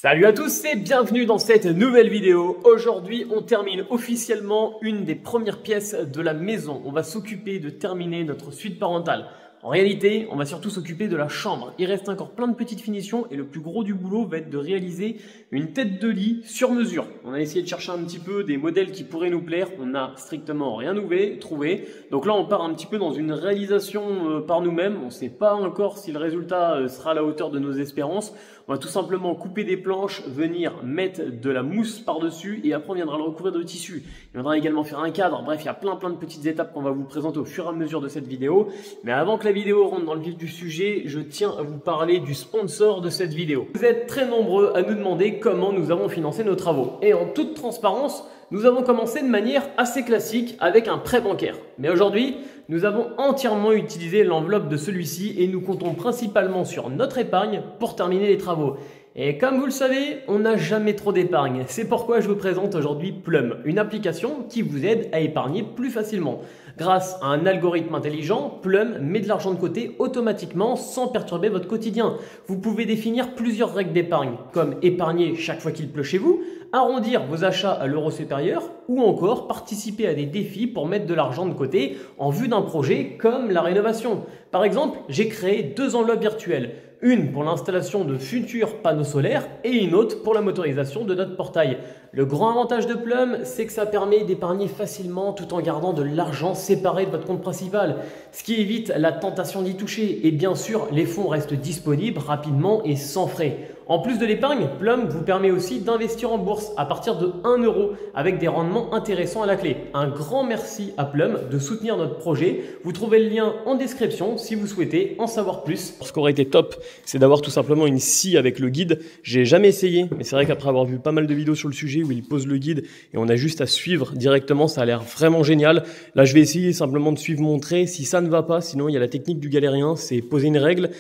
Salut à tous et bienvenue dans cette nouvelle vidéo. Aujourd'hui, on termine officiellement une des premières pièces de la maison. On va s'occuper de terminer notre suite parentale. En réalité, on va surtout s'occuper de la chambre. Il reste encore plein de petites finitions et le plus gros du boulot va être de réaliser une tête de lit sur mesure. On a essayé de chercher un petit peu des modèles qui pourraient nous plaire. On n'a strictement rien trouvé. Donc là, on part un petit peu dans une réalisation par nous-mêmes. On ne sait pas encore si le résultat sera à la hauteur de nos espérances. On va tout simplement couper des planches, venir mettre de la mousse par-dessus et après on viendra le recouvrir de tissu. Il viendra également faire un cadre. Bref, il y a plein de petites étapes qu'on va vous présenter au fur et à mesure de cette vidéo. Mais avant que la vidéo rentre dans le vif du sujet, je tiens à vous parler du sponsor de cette vidéo. Vous êtes très nombreux à nous demander comment nous avons financé nos travaux. Et en toute transparence, nous avons commencé de manière assez classique avec un prêt bancaire. Mais aujourd'hui, nous avons entièrement utilisé l'enveloppe de celui-ci et nous comptons principalement sur notre épargne pour terminer les travaux. Et comme vous le savez, on n'a jamais trop d'épargne. C'est pourquoi je vous présente aujourd'hui Plum, une application qui vous aide à épargner plus facilement. Grâce à un algorithme intelligent, Plum met de l'argent de côté automatiquement sans perturber votre quotidien. Vous pouvez définir plusieurs règles d'épargne, comme épargner chaque fois qu'il pleut chez vous, arrondir vos achats à l'euro supérieur ou encore participer à des défis pour mettre de l'argent de côté en vue d'un projet comme la rénovation. Par exemple, j'ai créé 2 enveloppes virtuelles. Une pour l'installation de futurs panneaux solaires et une autre pour la motorisation de notre portail. Le grand avantage de Plum, c'est que ça permet d'épargner facilement tout en gardant de l'argent séparé de votre compte principal, ce qui évite la tentation d'y toucher. Et bien sûr, les fonds restent disponibles rapidement et sans frais. En plus de l'épargne, Plum vous permet aussi d'investir en bourse à partir de 1 euro avec des rendements intéressants à la clé. Un grand merci à Plum de soutenir notre projet. Vous trouvez le lien en description si vous souhaitez en savoir plus. Ce qui aurait été top, c'est d'avoir tout simplement une scie avec le guide. J'ai jamais essayé, mais c'est vrai qu'après avoir vu pas mal de vidéos sur le sujet où il pose le guide et on a juste à suivre directement, ça a l'air vraiment génial. Là, je vais essayer simplement de suivre mon trait. Si ça ne va pas, sinon il y a la technique du galérien, c'est poser une règle,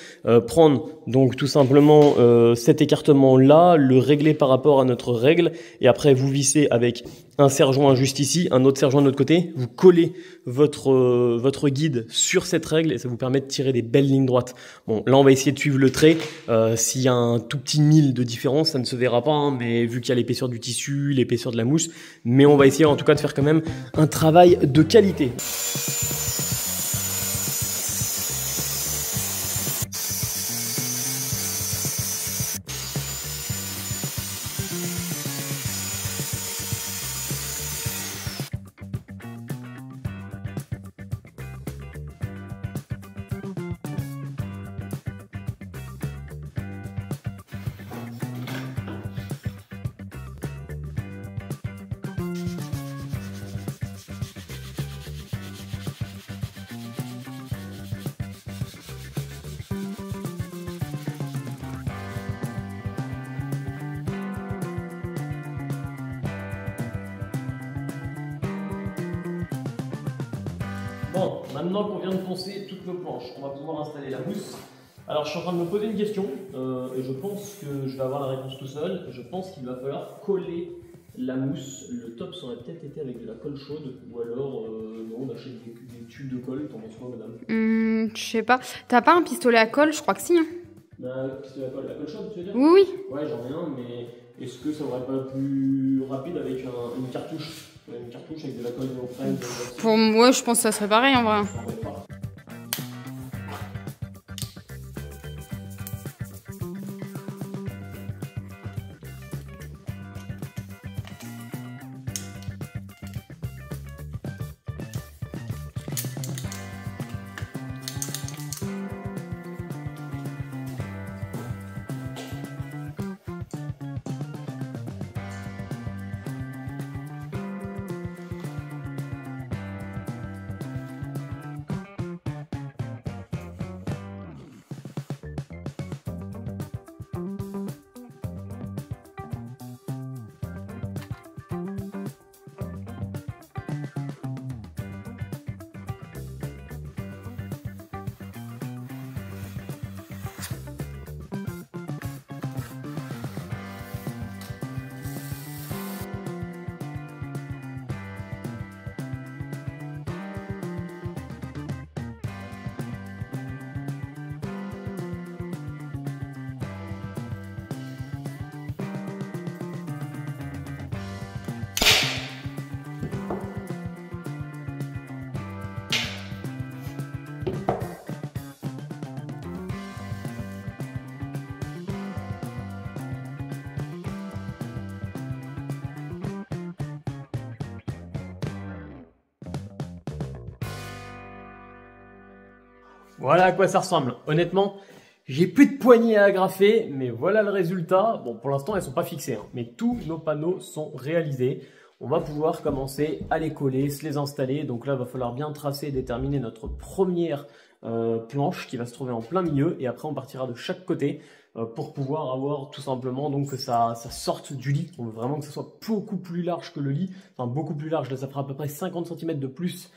prendre donc tout simplement cet écartement là, le régler par rapport à notre règle et après vous vissez avec un serre-joint juste ici, un autre serre-joint de l'autre côté, vous collez votre guide sur cette règle et ça vous permet de tirer des belles lignes droites. Bon, là on va essayer de suivre le trait. S'il y a un tout petit mille de différence, ça ne se verra pas, hein, mais vu qu'il y a l'épaisseur du tissu, l'épaisseur de la mousse, mais on va essayer en tout cas de faire quand même un travail de qualité. Bon, maintenant qu'on vient de poncer toutes nos planches, on va pouvoir installer la mousse. Alors je suis en train de me poser une question et je pense que je vais avoir la réponse tout seul. Je pense qu'il va falloir coller la mousse. Le top serait peut-être été avec de la colle chaude ou alors non, on achète des tubes de colle. T'en penses quoi, madame? Je sais pas. T'as pas un pistolet à colle? Je crois que si. Hein. Pistolet à colle, la colle chaude, tu veux dire? Oui. Ouais, j'en ai un, mais est-ce que ça aurait pas plus rapide avec une cartouche? Une cartouche avec de la colle néoprène. Pour moi, je pense que ça serait pareil en vrai. Voilà à quoi ça ressemble. Honnêtement, j'ai plus de poignées à agrafer, mais voilà le résultat. Bon, pour l'instant, elles sont pas fixées, hein, mais tous nos panneaux sont réalisés. On va pouvoir commencer à les coller, se les installer. Donc là, il va falloir bien tracer et déterminer notre première planche qui va se trouver en plein milieu. Et après, on partira de chaque côté pour pouvoir avoir tout simplement donc que ça sorte du lit. On veut vraiment que ça soit beaucoup plus large que le lit. Enfin, beaucoup plus large. Là, ça fera à peu près 50 cm de plus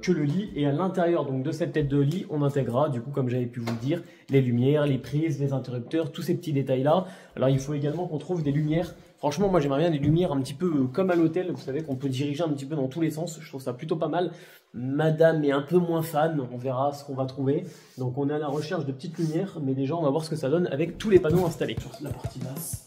que le lit. Et à l'intérieur donc de cette tête de lit, on intégrera, du coup, comme j'avais pu vous le dire, les lumières, les prises, les interrupteurs, tous ces petits détails-là. Alors, il faut également qu'on trouve des lumières. Franchement, moi j'aimerais bien des lumières un petit peu comme à l'hôtel, vous savez qu'on peut diriger un petit peu dans tous les sens, je trouve ça plutôt pas mal. Madame est un peu moins fan, on verra ce qu'on va trouver. Donc on est à la recherche de petites lumières, mais déjà on va voir ce que ça donne avec tous les panneaux installés. Sur la partie basse.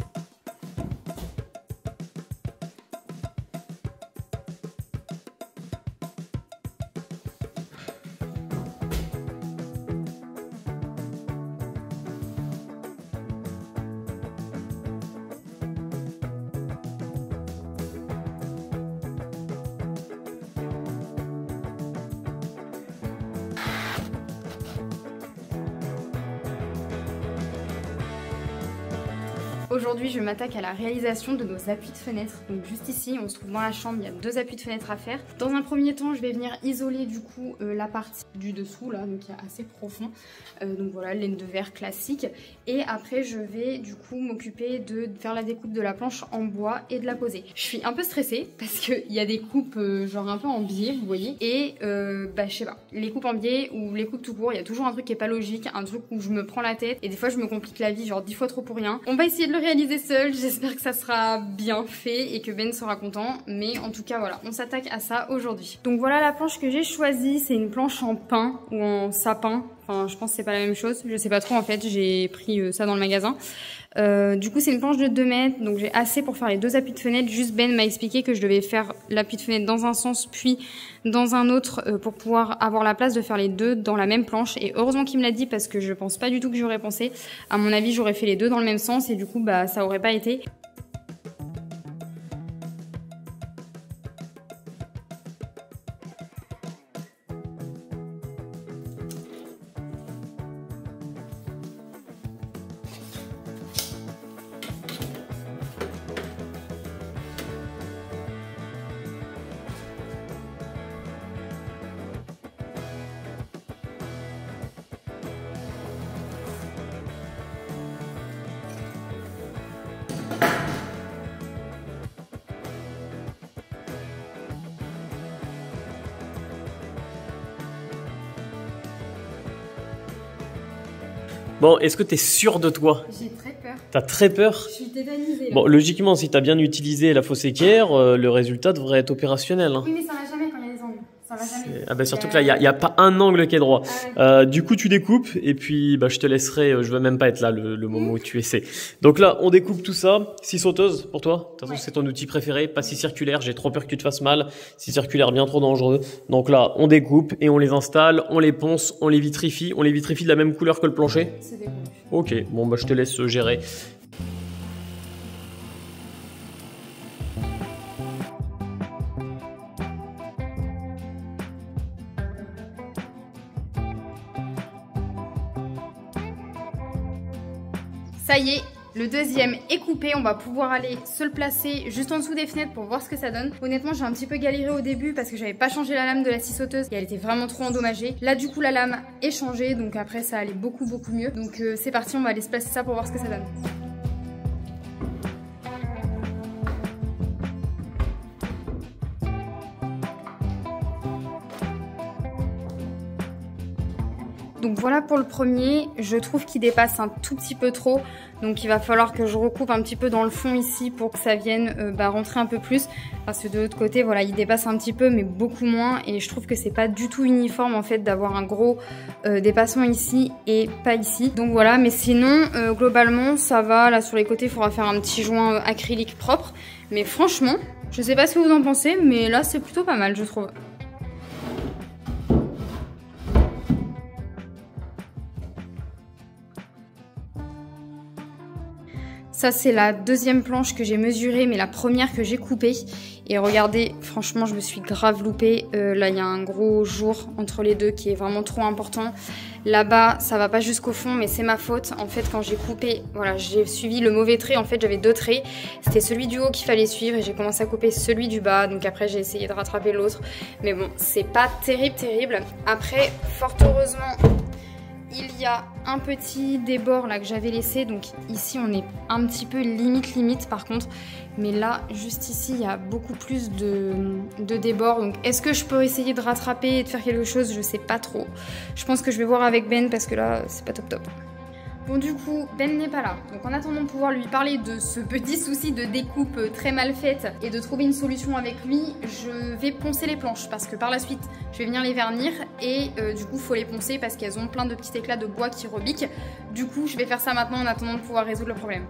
Aujourd'hui, je m'attaque à la réalisation de nos appuis de fenêtre. Donc juste ici, on se trouve dans la chambre, il y a 2 appuis de fenêtre à faire. Dans un premier temps, je vais venir isoler du coup la partie du dessous là, donc qui est assez profond. Donc voilà, laine de verre classique. Et après, je vais du coup m'occuper de faire la découpe de la planche en bois et de la poser. Je suis un peu stressée parce qu'il y a des coupes genre un peu en biais, vous voyez. Et je sais pas, les coupes en biais ou les coupes tout court, il y a toujours un truc qui est pas logique, un truc où je me prends la tête et des fois je me complique la vie genre 10 fois trop pour rien. On va essayer de le réaliser seul, j'espère que ça sera bien fait et que Ben sera content, mais en tout cas voilà, on s'attaque à ça aujourd'hui. Donc voilà la planche que j'ai choisie, c'est une planche en pin ou en sapin, enfin je pense que c'est pas la même chose, je sais pas trop en fait, j'ai pris ça dans le magasin. Du coup c'est une planche de 2 mètres, donc j'ai assez pour faire les 2 appuis de fenêtre. Juste Ben m'a expliqué que je devais faire l'appui de fenêtre dans un sens puis dans un autre pour pouvoir avoir la place de faire les 2 dans la même planche. Et heureusement qu'il me l'a dit parce que je pense pas du tout que j'aurais pensé. À mon avis j'aurais fait les 2 dans le même sens et du coup bah ça aurait pas été. Bon, est-ce que tu es sûr de toi? J'ai très peur. T'as très peur? Je suis tétanisée là. Bon, logiquement, si tu as bien utilisé la fausse équerre, le résultat devrait être opérationnel. Hein. Oui, mais ça va jamais quand il y a des angles. Ça va jamais. Ah bah surtout que là, il y a pas un angle qui est droit. Ah ouais. Du coup, tu découpes et puis bah, je te laisserai, je veux même pas être là le moment où tu essaies. Donc là, on découpe tout ça. 6 sauteuses pour toi. De toute façon, c'est ton outil préféré. Pas 6 circulaires, j'ai trop peur que tu te fasses mal. 6 circulaires, bien trop dangereux. Donc là, on découpe et on les installe, on les ponce, on les vitrifie. On les vitrifie de la même couleur que le plancher. C'est déconnu. Ok, bon bah je te laisse gérer. Ça y est, le deuxième est coupé, on va pouvoir aller se le placer juste en dessous des fenêtres pour voir ce que ça donne. Honnêtement, j'ai un petit peu galéré au début parce que j'avais pas changé la lame de la scie sauteuse et elle était vraiment trop endommagée. Là du coup la lame est changée, donc après ça allait beaucoup mieux. Donc c'est parti, on va aller se placer ça pour voir ce que ça donne. Donc voilà pour le premier, je trouve qu'il dépasse un tout petit peu trop, donc il va falloir que je recoupe un petit peu dans le fond ici pour que ça vienne rentrer un peu plus, parce que de l'autre côté voilà il dépasse un petit peu mais beaucoup moins et je trouve que c'est pas du tout uniforme en fait d'avoir un gros dépassement ici et pas ici. Donc voilà, mais sinon globalement ça va, là sur les côtés il faudra faire un petit joint acrylique propre, mais franchement je sais pas ce que vous en pensez mais là c'est plutôt pas mal je trouve. Ça c'est la deuxième planche que j'ai mesurée, mais la première que j'ai coupée. Et regardez, franchement je me suis grave loupée. Là il y a un gros jour entre les deux qui est vraiment trop important. Là-bas ça va pas jusqu'au fond, mais c'est ma faute. En fait quand j'ai coupé, voilà, j'ai suivi le mauvais trait. En fait j'avais 2 traits. C'était celui du haut qu'il fallait suivre et j'ai commencé à couper celui du bas. Donc après j'ai essayé de rattraper l'autre. Mais bon, c'est pas terrible. Après, fort heureusement, il y a un petit débord là que j'avais laissé. Donc ici on est un petit peu limite par contre. Mais là, juste ici, il y a beaucoup plus de débord. Donc est-ce que je peux essayer de rattraper et de faire quelque chose? Je sais pas trop. Je pense que je vais voir avec Ben parce que là, c'est pas top. Bon du coup, Ben n'est pas là. Donc en attendant de pouvoir lui parler de ce petit souci de découpe très mal faite et de trouver une solution avec lui, je vais poncer les planches parce que par la suite, je vais venir les vernir et du coup, il faut les poncer parce qu'elles ont plein de petits éclats de bois qui rebiquent. Du coup, je vais faire ça maintenant en attendant de pouvoir résoudre le problème.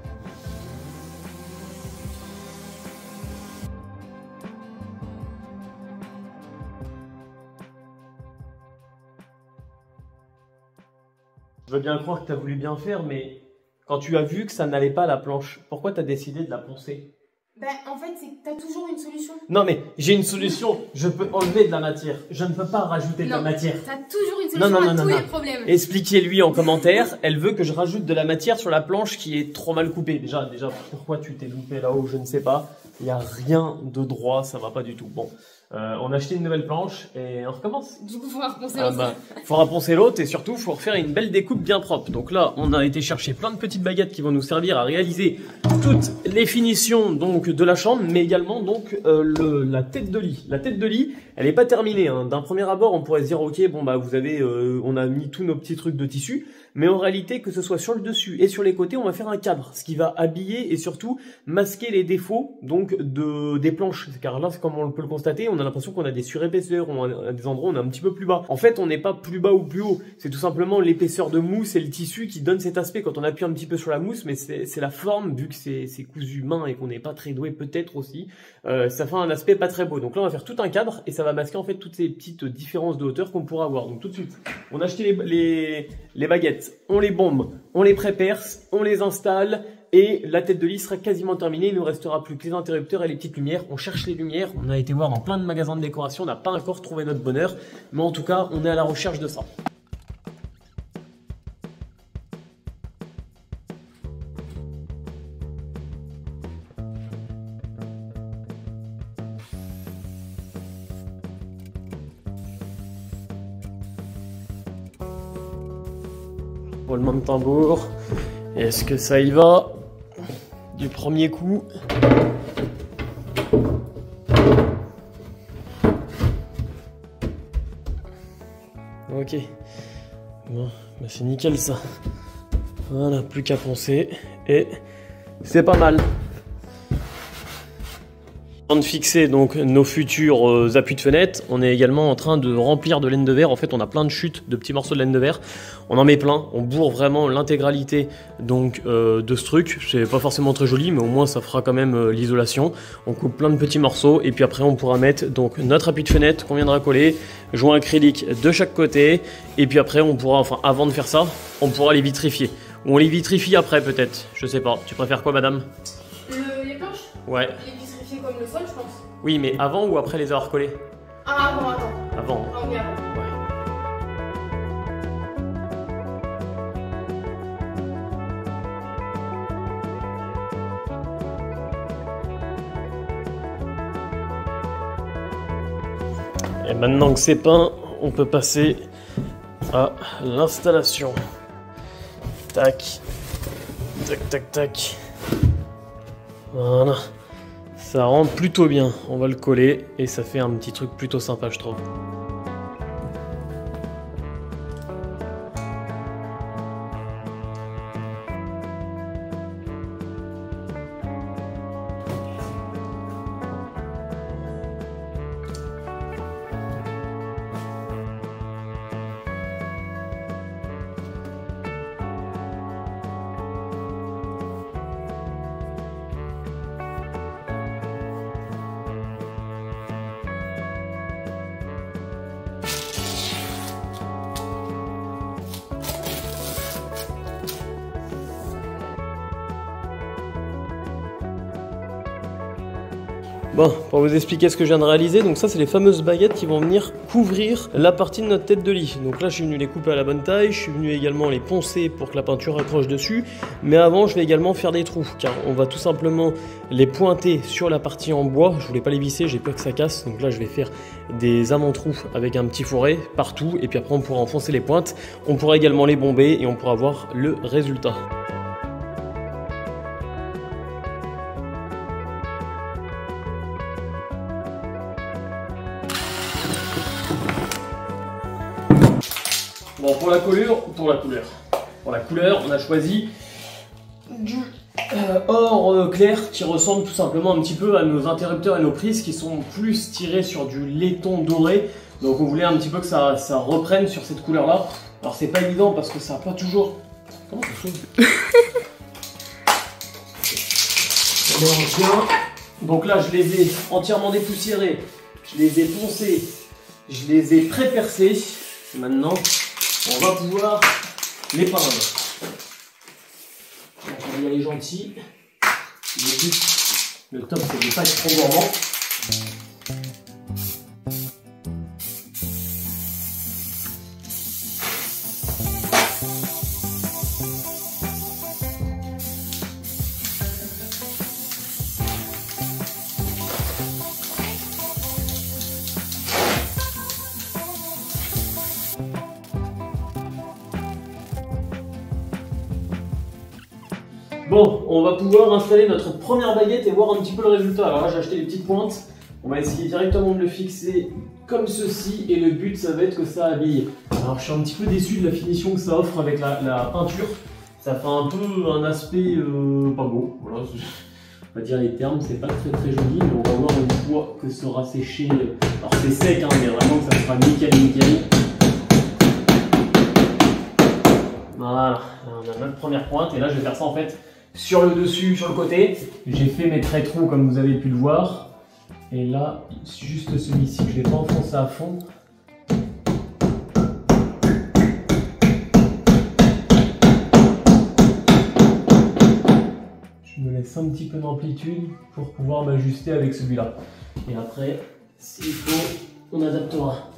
Je veux bien croire que tu as voulu bien faire, mais quand tu as vu que ça n'allait pas à la planche, pourquoi tu as décidé de la poncer? Ben, en fait, c'est que tu as toujours une solution. Non, mais j'ai une solution. Je peux enlever de la matière. Je ne peux pas rajouter de la matière. Tu as toujours une solution à tous les problèmes. Expliquez-lui en commentaire. Elle veut que je rajoute de la matière sur la planche qui est trop mal coupée. Déjà, pourquoi tu t'es loupé là-haut, je ne sais pas. Il n'y a rien de droit, ça va pas du tout. Bon, on a acheté une nouvelle planche et on recommence. Du coup, il faudra poncer l'autre. Faudra poncer l'autre et surtout, il faut refaire une belle découpe bien propre. Donc là, on a été chercher plein de petites baguettes qui vont nous servir à réaliser toutes les finitions donc de la chambre, mais également donc la tête de lit. La tête de lit, elle n'est pas terminée. Hein. D'un premier abord, on pourrait se dire, ok, bon bah vous avez, on a mis tous nos petits trucs de tissu. Mais en réalité, que ce soit sur le dessus et sur les côtés, on va faire un cadre, ce qui va habiller et surtout masquer les défauts donc des planches. Car là, comme on peut le constater, on a l'impression qu'on a des surépaisseurs, on a des endroits où on est un petit peu plus bas. En fait, on n'est pas plus bas ou plus haut. C'est tout simplement l'épaisseur de mousse et le tissu qui donne cet aspect quand on appuie un petit peu sur la mousse, mais c'est la forme, vu que c'est cousu main et qu'on n'est pas très doué peut-être aussi, ça fait un aspect pas très beau. Donc là, on va faire tout un cadre et ça va masquer en fait toutes ces petites différences de hauteur qu'on pourra avoir. Donc tout de suite, on a acheté les baguettes. On les bombe, on les pré-perce, on les installe et la tête de lit sera quasiment terminée. Il ne nous restera plus que les interrupteurs et les petites lumières. On cherche les lumières, on a été voir dans plein de magasins de décoration, on n'a pas encore trouvé notre bonheur, mais en tout cas, on est à la recherche de ça. Roulement de tambour. Est-ce que ça y va? Du premier coup. Ok. Bon, bah c'est nickel ça. Voilà, plus qu'à poncer. Et c'est pas mal. Avant de fixer donc nos futurs appuis de fenêtre, on est également en train de remplir de laine de verre. En fait, on a plein de chutes de petits morceaux de laine de verre. On en met plein, on bourre vraiment l'intégralité donc de ce truc. C'est pas forcément très joli, mais au moins ça fera quand même l'isolation. On coupe plein de petits morceaux et puis après on pourra mettre donc notre appui de fenêtre qu'on viendra coller, joint acrylique de chaque côté. Et puis après on pourra, enfin avant de faire ça, on pourra les vitrifier. Ou on les vitrifie après peut-être, je sais pas. Tu préfères quoi, madame? Les planches? Ouais. Comme le sol, je pense. Oui, mais avant ou après les avoir collés? Ah, avant, attends. Avant. Ah oui, avant. Ouais. Et maintenant que c'est peint, on peut passer à l'installation. Tac. Tac, tac, tac. Voilà. Ça rentre plutôt bien, on va le coller et ça fait un petit truc plutôt sympa, je trouve. Bon, pour vous expliquer ce que je viens de réaliser, donc ça c'est les fameuses baguettes qui vont venir couvrir la partie de notre tête de lit. Donc là je suis venu les couper à la bonne taille, je suis venu également les poncer pour que la peinture accroche dessus, mais avant je vais également faire des trous, car on va tout simplement les pointer sur la partie en bois. Je voulais pas les visser, j'ai peur que ça casse, donc là je vais faire des amants-trous avec un petit fourret partout, et puis après on pourra enfoncer les pointes, on pourra également les bomber et on pourra voir le résultat. Bon, pour la couleur, on a choisi du or clair qui ressemble tout simplement un petit peu à nos interrupteurs et nos prises qui sont plus tirés sur du laiton doré. Donc on voulait un petit peu que ça reprenne sur cette couleur là. Alors c'est pas évident parce que ça n'a pas toujours... Comment ça chauffe? Donc là je les ai entièrement dépoussiérés, je les ai poncés, je les ai pré-percés. Maintenant on va pouvoir les peindre. Donc on va y aller gentil. Le top c'est de ne pas être trop gourmand. Bon, on va pouvoir installer notre première baguette et voir un petit peu le résultat. Alors là, j'ai acheté des petites pointes. On va essayer directement de le fixer comme ceci et le but, ça va être que ça habille. Alors, je suis un petit peu déçu de la finition que ça offre avec la peinture. Ça fait un peu un aspect pas beau. Voilà, on va dire les termes, c'est pas très joli, mais on va voir une fois que ça sera séché. Alors, c'est sec, hein, mais vraiment que ça sera nickel. Voilà, là, on a notre première pointe et là, je vais faire ça en fait. Sur le dessus, sur le côté, j'ai fait mes traits troncs comme vous avez pu le voir. Et là, juste celui-ci que je ne vais pas enfoncer à fond. Je me laisse un petit peu d'amplitude pour pouvoir m'ajuster avec celui-là. Et après, s'il faut, on adaptera.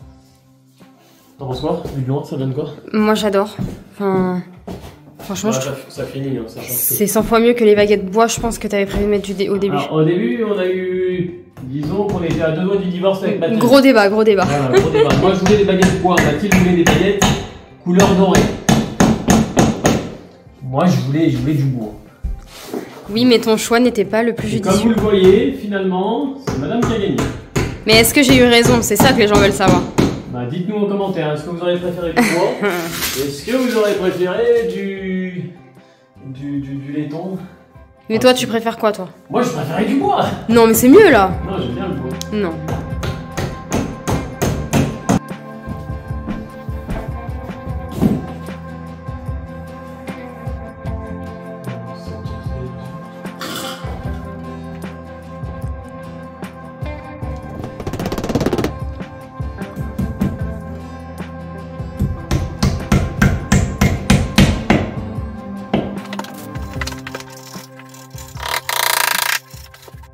T'en penses quoi? Ça donne quoi? Moi j'adore. Enfin... Franchement, ça finit, hein, c'est 100 fois mieux que les baguettes bois, je pense que tu avais prévu de mettre au début. Alors, au début, on a eu, disons qu'on était à 2 doigts du divorce avec Mathilde. Gros débat. Voilà, gros débat. Moi, je voulais des baguettes bois, Mathilde voulait des baguettes couleur dorée. Moi, je voulais du bois. Oui, mais ton choix n'était pas le plus judicieux. Comme vous le voyez, finalement, c'est madame qui a gagné. Mais est-ce que j'ai eu raison? C'est ça que les gens veulent savoir. Bah, dites-nous en commentaire, est-ce que vous auriez préféré du bois? Est-ce que vous auriez préféré du laiton? Mais toi, tu préfères quoi, toi? Moi, je préférais du bois. Non, mais c'est mieux, là. Non, j'aime bien le bois. Non.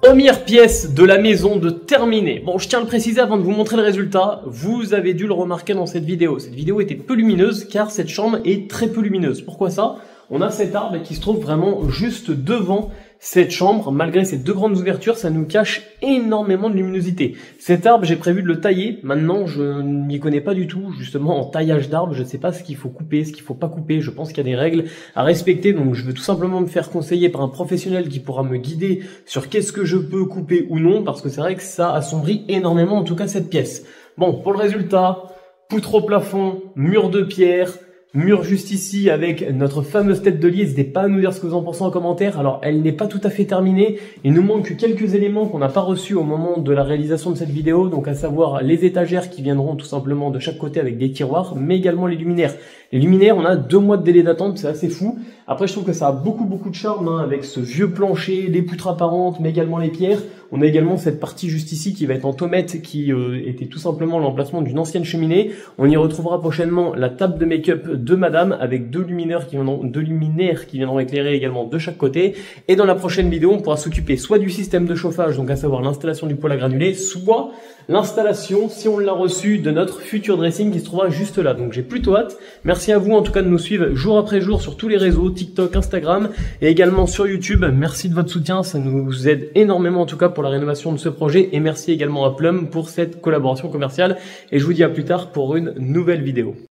Première pièce de la maison de terminer. Bon, je tiens à le préciser avant de vous montrer le résultat. Vous avez dû le remarquer dans cette vidéo. Cette vidéo était peu lumineuse car cette chambre est très peu lumineuse. Pourquoi ça? On a cet arbre qui se trouve vraiment juste devant cette chambre. Malgré ces deux grandes ouvertures, ça nous cache énormément de luminosité. Cet arbre, j'ai prévu de le tailler. Maintenant, je ne m'y connais pas du tout. Justement, en taillage d'arbre, je ne sais pas ce qu'il faut couper, ce qu'il faut pas couper. Je pense qu'il y a des règles à respecter. Donc, je veux tout simplement me faire conseiller par un professionnel qui pourra me guider sur qu'est-ce que je peux couper ou non. Parce que c'est vrai que ça assombrit énormément, en tout cas, cette pièce. Bon, pour le résultat, poutre au plafond, mur de pierre, mur juste ici avec notre fameuse tête de lit. N'hésitez pas à nous dire ce que vous en pensez en commentaire. Alors, elle n'est pas tout à fait terminée. Il nous manque quelques éléments qu'on n'a pas reçus au moment de la réalisation de cette vidéo. Donc, à savoir les étagères qui viendront tout simplement de chaque côté avec des tiroirs, mais également les luminaires Les luminaires, on a 2 mois de délai d'attente, c'est assez fou. Après, je trouve que ça a beaucoup de charme hein, avec ce vieux plancher, les poutres apparentes, mais également les pierres. On a également cette partie juste ici qui va être en tomette, qui était tout simplement l'emplacement d'une ancienne cheminée. On y retrouvera prochainement la table de make-up de madame avec 2 luminaires qui viendront éclairer également de chaque côté. Et dans la prochaine vidéo, on pourra s'occuper soit du système de chauffage, donc à savoir l'installation du poêle à granulés, soit l'installation, si on l'a reçu, de notre futur dressing qui se trouvera juste là. Donc j'ai plutôt hâte. Merci à vous en tout cas de nous suivre jour après jour sur tous les réseaux, TikTok, Instagram et également sur YouTube. Merci de votre soutien, ça nous aide énormément en tout cas pour la rénovation de ce projet. Et merci également à Plum pour cette collaboration commerciale. Et je vous dis à plus tard pour une nouvelle vidéo.